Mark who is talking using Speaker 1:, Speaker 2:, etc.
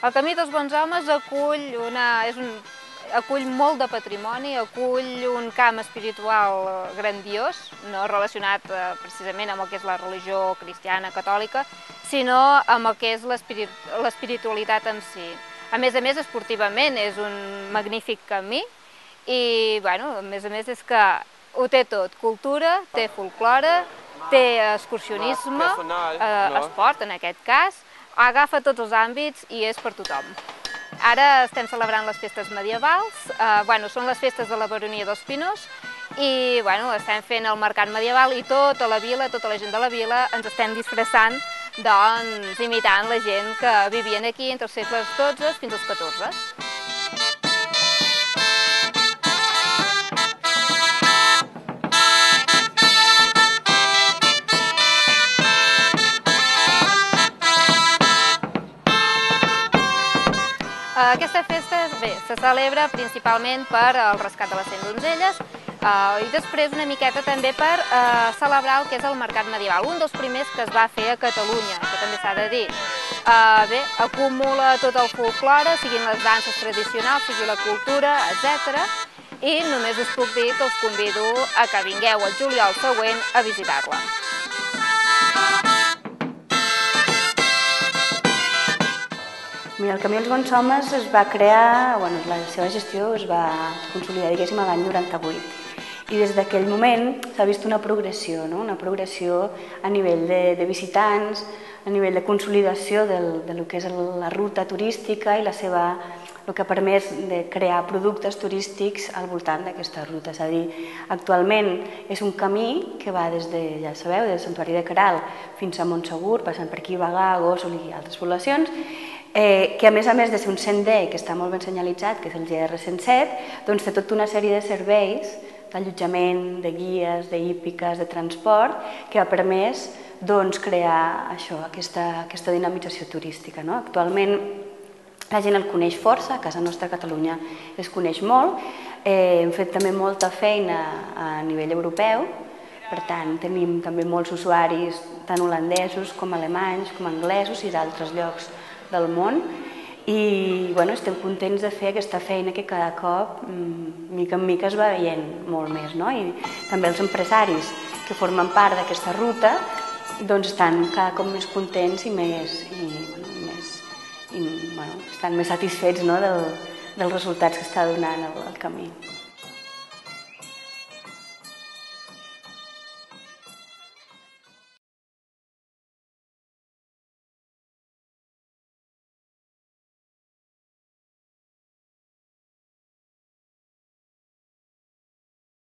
Speaker 1: El Camí dels Bons Homes acull molt de patrimoni, acull un camp espiritual grandiós, no relacionat precisament amb el que és la religió cristiana, catòlica, sinó amb el que és l'espiritualitat en si. A més, esportivament és un magnífic camí i, a més és que ho té tot, cultura, té folklore, té excursionisme, esport en aquest cas, agafa tots els àmbits i és per tothom. Ara estem celebrant les festes medievals, són les festes de la Baronia dels Pinós i estem fent el mercat medieval i tota la vila, tota la gent de la vila ens estem disfressant, doncs imitant la gent que vivien aquí entre els segles XII fins als XIV. Aquesta festa se celebra principalment per al rescat de les 100 donzelles i després una miqueta també per celebrar el que és el mercat medieval, un dels primers que es va fer a Catalunya, que també s'ha de dir. Acumula tot el folklore, siguin les danses tradicionals, sigui la cultura, etc. I només us puc dir que us convido a que vingueu el juliol següent a visitar-la.
Speaker 2: Mira, el Camí dels Bons Homes es va crear, la seva gestió es va consolidar, diguéssim, l'any 98. I des d'aquell moment s'ha vist una progressió a nivell de visitants, a nivell de consolidació del que és la ruta turística i el que ha permès de crear productes turístics al voltant d'aquesta ruta. És a dir, actualment és un camí que va des de, ja sabeu, del Santuari de Queralt fins a Montsegur, passant per aquí Bagà, Gósol i altres poblacions, que a més de ser un sender que està molt ben senyalitzat, que és el GR107, doncs té tota una sèrie de serveis d'allotjament, de guies, d'hípiques, de transport, que ha permès crear aquesta dinamització turística. Actualment la gent el coneix força, a casa nostra a Catalunya es coneix molt, hem fet també molta feina a nivell europeu, per tant tenim també molts usuaris tant holandesos com alemanys, com anglesos i d'altres llocs del món i estem contents de fer aquesta feina que cada cop, mica en mica, es va veient molt més. I també els empresaris que formen part d'aquesta ruta estan cada cop més contents i estan més satisfets dels resultats que està donant el camí.